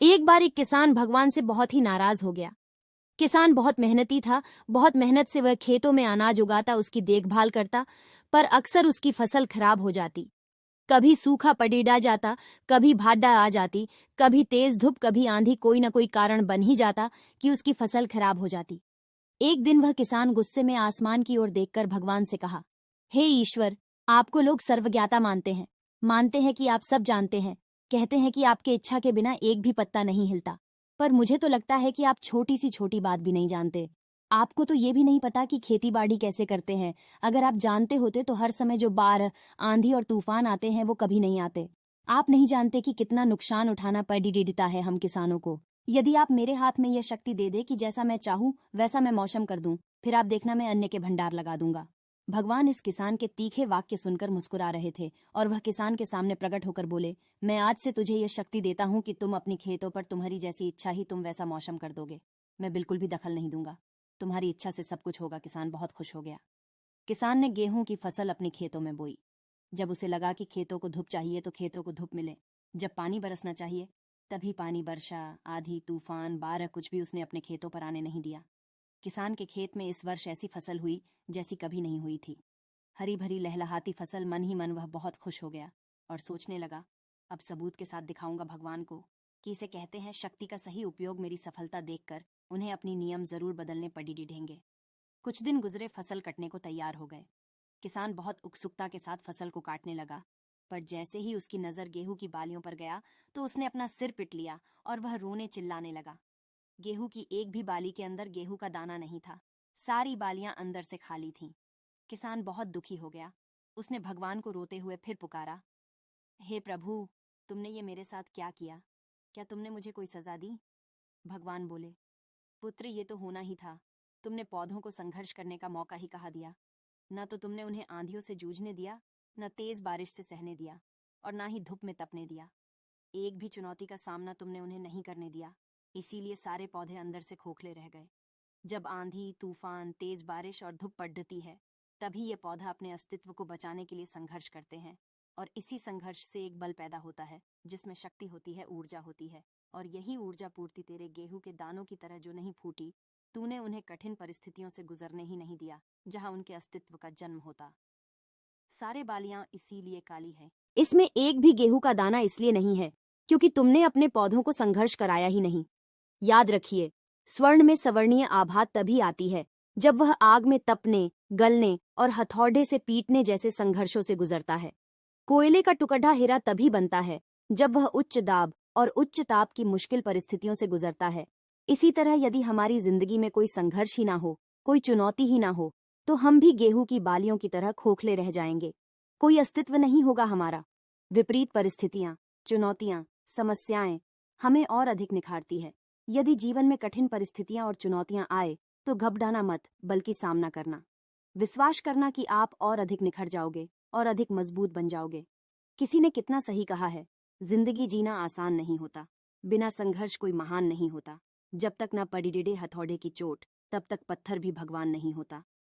एक बार एक किसान भगवान से बहुत ही नाराज हो गया। किसान बहुत मेहनती था, बहुत मेहनत से वह खेतों में अनाज उगाता, उसकी देखभाल करता, पर अक्सर उसकी फसल खराब हो जाती। कभी सूखा पड़ीड़ा जाता, कभी भादा आ जाती, कभी तेज धूप, कभी आंधी, कोई न कोई कारण बन ही जाता कि उसकी फसल खराब हो जाती। एक दिन वह किसान गुस्से में आसमान की ओर देखकर भगवान से कहा, हे ईश्वर, आपको लोग सर्वज्ञाता मानते हैं कि आप सब जानते हैं, कहते हैं कि आपके इच्छा के बिना एक भी पत्ता नहीं हिलता। पर मुझे तो लगता है कि आप छोटी सी छोटी बात भी नहीं जानते। आपको तो ये भी नहीं पता कि खेती बाड़ी कैसे करते हैं। अगर आप जानते होते तो हर समय जो बाढ़, आंधी और तूफान आते हैं वो कभी नहीं आते। आप नहीं जानते कि कितना नुकसान उठाना पड़ता है हम किसानों को। यदि आप मेरे हाथ में यह शक्ति दे दे कि जैसा मैं चाहूं वैसा मैं मौसम कर दूं, फिर आप देखना मैं अन्न के भंडार लगा दूंगा। भगवान इस किसान के तीखे वाक्य सुनकर मुस्कुरा रहे थे और वह किसान के सामने प्रकट होकर बोले, मैं आज से तुझे यह शक्ति देता हूं कि तुम अपनी खेतों पर तुम्हारी जैसी इच्छा ही तुम वैसा मौसम कर दोगे। मैं बिल्कुल भी दखल नहीं दूंगा। तुम्हारी इच्छा से सब कुछ होगा। किसान बहुत खुश हो गया। किसान ने गेहूं की फसल अपने खेतों में बोई। जब उसे लगा कि खेतों को धूप चाहिए तो खेतों को धूप मिले, जब पानी बरसना चाहिए तभी पानी, वर्षा, आधी, तूफान, बाढ़, कुछ भी उसने अपने खेतों पर आने नहीं दिया। किसान के खेत में इस वर्ष ऐसी फसल हुई जैसी कभी नहीं हुई थी। हरी भरी लहलहाती फसल। मन ही मन वह बहुत खुश हो गया और सोचने लगा, अब सबूत के साथ दिखाऊंगा भगवान को कि इसे कहते हैं शक्ति का सही उपयोग। मेरी सफलता देखकर उन्हें अपनी नियम जरूर बदलने पड़ी ढेंगे। कुछ दिन गुजरे, फसल कटने को तैयार हो गए। किसान बहुत उत्सुकता के साथ फसल को काटने लगा, पर जैसे ही उसकी नजर गेहूं की बालियों पर गया तो उसने अपना सिर पिट लिया और वह रोने चिल्लाने लगा। गेहूं की एक भी बाली के अंदर गेहूं का दाना नहीं था। सारी बालियां अंदर से खाली थीं। किसान बहुत दुखी हो गया। उसने भगवान को रोते हुए फिर पुकारा, हे प्रभु, तुमने ये मेरे साथ क्या किया? क्या तुमने मुझे कोई सजा दी? भगवान बोले, पुत्र, ये तो होना ही था। तुमने पौधों को संघर्ष करने का मौका ही कहाँ दिया। न तो तुमने उन्हें आंधियों से जूझने दिया, न तेज बारिश से सहने दिया, और ना ही धूप में तपने दिया। एक भी चुनौती का सामना तुमने उन्हें नहीं करने दिया। इसीलिए सारे पौधे अंदर से खोखले रह गए। जब आंधी, तूफान, तेज बारिश और धूप पड़ती है, तभी ये पौधा अपने अस्तित्व को बचाने के लिए संघर्ष करते हैं। और इसी संघर्ष से एक बल पैदा होता है, जिसमें शक्ति होती है, ऊर्जा होती है। और यही ऊर्जा पूर्ति तेरे गेहूं के दानों की तरह जो नहीं फूटी, तूने उन्हें कठिन परिस्थितियों से गुजरने ही नहीं दिया, जहां उनके अस्तित्व का जन्म होता। सारे बालियां इसीलिए काली हैं। इसमें एक भी गेहूं का दाना इसलिए नहीं है क्योंकि तुमने अपने पौधों को संघर्ष कराया ही नहीं। याद रखिए, स्वर्ण में सवर्णीय आभात तभी आती है जब वह आग में तपने, गलने और हथौड़े से पीटने जैसे संघर्षों से गुजरता है। कोयले का टुकड़ा हीरा तभी बनता है जब वह उच्च दाब और उच्च ताप की मुश्किल परिस्थितियों से गुजरता है। इसी तरह यदि हमारी जिंदगी में कोई संघर्ष ही ना हो, कोई चुनौती ही ना हो, तो हम भी गेहूं की बालियों की तरह खोखले रह जाएंगे। कोई अस्तित्व नहीं होगा हमारा। विपरीत परिस्थितियां, चुनौतियां, समस्याएं हमें और अधिक निखारती है। यदि जीवन में कठिन परिस्थितियां और चुनौतियां आए तो घबराना मत, बल्कि सामना करना। विश्वास करना कि आप और अधिक निखर जाओगे और अधिक मजबूत बन जाओगे। किसी ने कितना सही कहा है, जिंदगी जीना आसान नहीं होता। बिना संघर्ष कोई महान नहीं होता। जब तक न पड़िडे हथौड़े की चोट, तब तक पत्थर भी भगवान नहीं होता।